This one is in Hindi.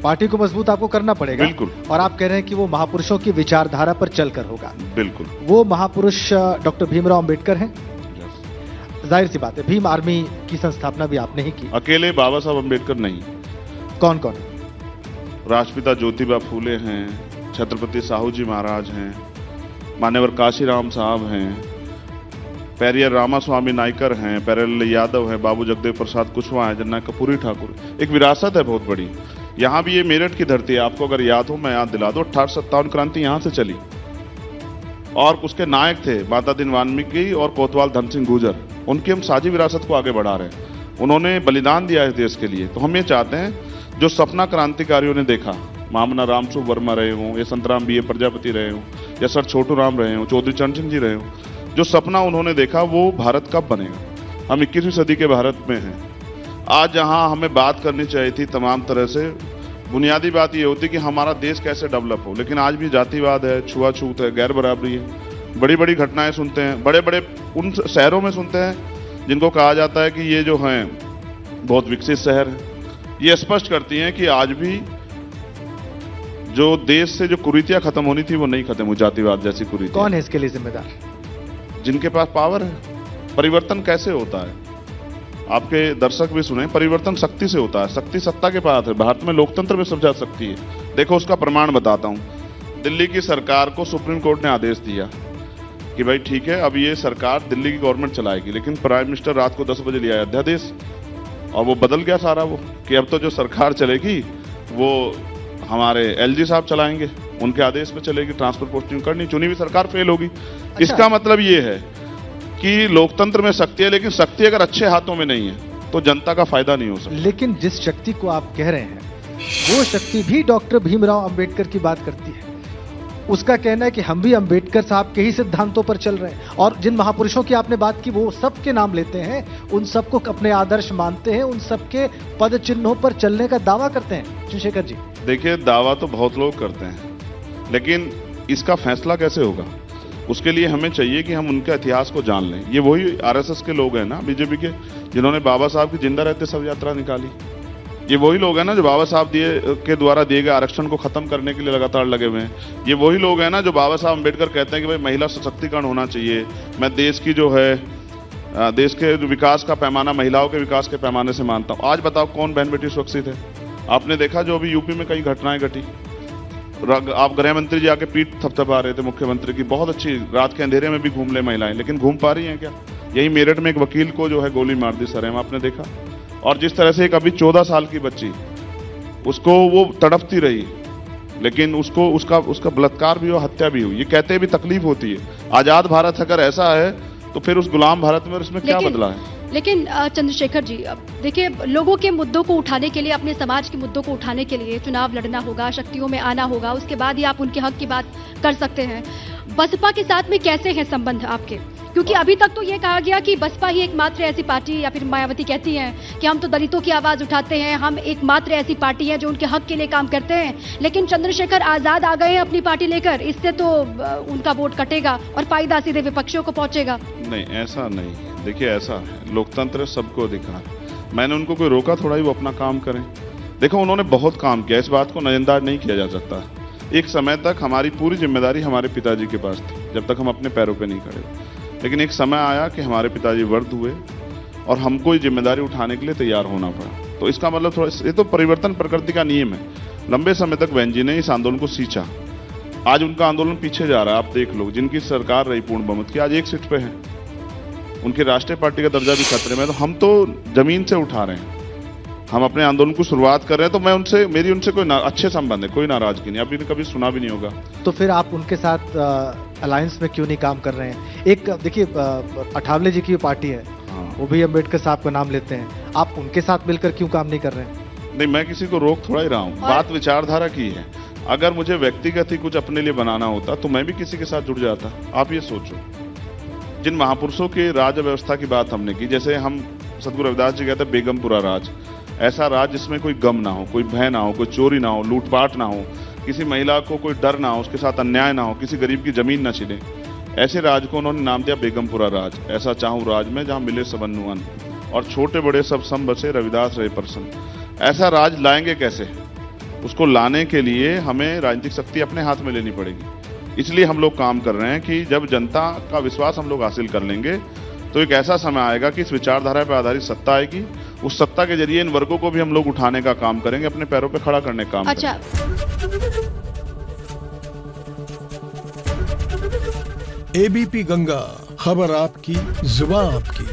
पार्टी को मजबूत आपको करना पड़ेगा। बिल्कुल। और आप कह रहे हैं कि वो महापुरुषों की विचारधारा पर चलकर होगा। बिल्कुल। वो महापुरुष डॉक्टर भीमराव अंबेडकर हैं। जाहिर सी बात है, भीम आर्मी की संस्थापना भी आपने ही की। अकेले बाबा साहब अंबेडकर नहीं, कौन कौन? राष्ट्रपिता ज्योतिबा फूले हैं, छत्रपति साहू जी महाराज हैं, मान्यवर काशीराम साहब हैं, पेरियर रामास्वामी नायकर हैं, पेरियल यादव हैं, बाबू जगदेव प्रसाद कुशवाहा हैं, जननायक कपूरी ठाकुर। एक विरासत है बहुत बड़ी। यहाँ भी ये मेरठ की धरती है, आपको अगर याद हो मैं याद दिला दूं, 1857 क्रांति यहाँ से चली और उसके नायक थे माता दीन वाल्मीकि और कोतवाल धन सिंह गुर्जर। उनकी हम साझी विरासत को आगे बढ़ा रहे हैं। उन्होंने बलिदान दिया है देश के लिए। तो हम ये चाहते हैं जो सपना क्रांतिकारियों ने देखा, महामना रामसु वर्मा रहे हों, या संतराम बी ए प्रजापति रहे हों, या सर छोटू राम रहे हों, चौधरी चरण सिंह जी रहे हों, जो सपना उन्होंने देखा वो भारत कब बनेगा। हम 21वीं सदी के भारत में हैं। आज जहां हमें बात करनी चाहिए थी तमाम तरह से, बुनियादी बात ये होती कि हमारा देश कैसे डेवलप हो, लेकिन आज भी जातिवाद है, छुआछूत है, गैर बराबरी है। बड़ी बड़ी घटनाएं सुनते हैं, बड़े बड़े उन शहरों में सुनते हैं जिनको कहा जाता है कि ये जो हैं बहुत विकसित शहर है। ये स्पष्ट करती हैं कि आज भी जो देश से जो कुरीतियां खत्म होनी थी वो नहीं खत्म हुई, जातिवाद जैसी कुरीतियां। कौन है इसके लिए जिम्मेदार? जिनके पास पावर है। परिवर्तन कैसे होता है, आपके दर्शक भी सुने, परिवर्तन शक्ति से होता है। शक्ति सत्ता के पास है। भारत में लोकतंत्र में सब ज्यादा शक्ति है। देखो उसका प्रमाण बताता हूं। दिल्ली की सरकार को सुप्रीम कोर्ट ने आदेश दिया कि भाई ठीक है, अब ये सरकार दिल्ली की गवर्नमेंट चलाएगी, लेकिन प्राइम मिनिस्टर रात को 10 बजे ले आया अध्यादेश और वो बदल गया सारा, वो कि अब तो जो सरकार चलेगी वो हमारे एलजी साहब चलाएंगे, उनके आदेश पे चलेगी, ट्रांसफर पोस्टिंग करनी, चुनी हुई सरकार फेल होगी। अच्छा। इसका मतलब ये है कि लोकतंत्र में शक्ति है, लेकिन शक्ति अगर अच्छे हाथों में नहीं है तो जनता का फायदा नहीं हो सकता। लेकिन जिस शक्ति को आप कह रहे हैं वो शक्ति भी डॉक्टर भीमराव अंबेडकर की बात करती है। उसका कहना है कि हम भी अंबेडकर साहब के ही सिद्धांतों पर चल रहे हैं, और जिन महापुरुषों की आपने बात की वो सबके नाम लेते हैं, उन सबको अपने आदर्श मानते हैं, उन सबके पद चिन्हों पर चलने का दावा करते हैं। चंद्रशेखर जी, देखिए दावा तो बहुत लोग करते हैं, लेकिन इसका फैसला कैसे होगा, उसके लिए हमें चाहिए कि हम उनके इतिहास को जान लें। ये वही आरएसएस के लोग हैं ना, बीजेपी के, जिन्होंने बाबा साहब की जिंदा रहते शव यात्रा निकाली। ये वही लोग हैं ना जो बाबा साहब के द्वारा दिए गए आरक्षण को खत्म करने के लिए लगातार लगे हुए हैं। ये वही लोग हैं ना जो बाबा साहब अम्बेडकर कहते हैं कि भाई महिला सशक्तिकरण होना चाहिए। मैं देश की जो है देश के विकास का पैमाना महिलाओं के विकास के पैमाने से मानता हूं। आज बताओ कौन बहन बेटी सुरक्षित है? आपने देखा जो अभी यूपी में कई घटनाएं घटी, आप गृह मंत्री जी आके पीठ थपथपा रहे थे मुख्यमंत्री की, बहुत अच्छी, रात के अंधेरे में भी घूम ले महिलाएं, लेकिन घूम पा रही हैं क्या? यही मेरठ में एक वकील को जो है गोली मार दी सरेम, आपने देखा। और जिस तरह से एक अभी 14 साल की बच्ची, उसको वो तड़पती रही, लेकिन उसका बलात्कार भी हुआ, हत्या भी हुई। ये कहते भी तकलीफ होती है। आजाद भारत अगर ऐसा है तो फिर उस गुलाम भारत में इसमें क्या बदला है? लेकिन चंद्रशेखर जी, अब देखिए, लोगों के मुद्दों को उठाने के लिए, अपने समाज के मुद्दों को उठाने के लिए चुनाव लड़ना होगा, शक्तियों में आना होगा, उसके बाद ही आप उनके हक की बात कर सकते हैं। बसपा के साथ में कैसे हैं संबंध आपके? क्योंकि अभी तक तो ये कहा गया कि बसपा ही एकमात्र ऐसी पार्टी, या फिर मायावती कहती हैं कि हम तो दलितों की आवाज उठाते हैं, हम एकमात्र ऐसी पार्टी है जो उनके हक के लिए काम करते हैं। लेकिन चंद्रशेखर आजाद आ गए हैं अपनी पार्टी लेकर, इससे तो उनका वोट कटेगा और फायदा सीधे विपक्षियों को पहुंचेगा। नहीं, ऐसा नहीं। देखिए ऐसा है, लोकतंत्र सबको अधिकार। मैंने उनको कोई रोका थोड़ा ही वो अपना काम करें। देखो उन्होंने बहुत काम किया, इस बात को नजरअंदाज नहीं किया जा सकता। एक समय तक हमारी पूरी जिम्मेदारी हमारे पिताजी के पास थी, जब तक हम अपने पैरों पे नहीं खड़े। लेकिन एक समय आया कि हमारे पिताजी वृद्ध हुए और हमको ये जिम्मेदारी उठाने के लिए तैयार होना पड़ा। तो इसका मतलब थोड़ा, ये तो परिवर्तन प्रकृति का नियम है। लंबे समय तक बहन जी ने इस आंदोलन को सींचा। आज उनका आंदोलन पीछे जा रहा है। आप देख लो, जिनकी सरकार रही पूर्ण बहुमत की, आज एक सीट पे है, उनकी राष्ट्रीय पार्टी का दर्जा भी खतरे में। तो हम तो जमीन से उठा रहे हैं, हम अपने आंदोलन को शुरुआत कर रहे हैं। तो मैं उनसे, मेरी उनसे कोई अच्छे संबंध है, कोई नाराजगी नहीं। अभी कभी सुना भी नहीं होगा। तो फिर आप उनके साथ अलायंस में क्यों नहीं काम कर रहे हैं? एक देखिए, अठावले जी की पार्टी है, वो भी अंबेडकर साहब का नाम लेते हैं, आप उनके साथ मिलकर क्यों काम नहीं कर रहे हैं? नहीं, मैं किसी को रोक थोड़ा ही रहा हूँ। बात विचारधारा की है। अगर मुझे व्यक्तिगत ही कुछ अपने लिए बनाना होता तो मैं भी किसी के साथ जुड़ जाता। आप ये सोचो, जिन महापुरुषों की राज व्यवस्था की बात हमने की, जैसे हम सदगुरु रविदास जी कहते हैं बेगमपुरा राज, ऐसा राज जिसमें कोई गम ना हो, कोई भय ना हो, कोई चोरी ना हो, लूटपाट ना हो, किसी महिला को कोई डर ना हो, उसके साथ अन्याय ना हो, किसी गरीब की जमीन ना छिने, ऐसे राज को उन्होंने नाम दिया बेगमपुरा राज। ऐसा चाहूं राज में जहां मिले सबन्नुअन, और छोटे बड़े सब सम बसे, रविदास रहे प्रसन्न। ऐसा राज लाएंगे कैसे? उसको लाने के लिए हमें राजनीतिक शक्ति अपने हाथ में लेनी पड़ेगी। इसलिए हम लोग काम कर रहे हैं कि जब जनता का विश्वास हम लोग हासिल कर लेंगे तो एक ऐसा समय आएगा कि इस विचारधारा पर आधारित सत्ता आएगी। उस सत्ता के जरिए इन वर्गों को भी हम लोग उठाने का काम करेंगे, अपने पैरों पे खड़ा करने का काम अच्छा करेंगे। एबीपी गंगा, खबर आपकी, जुबान आपकी।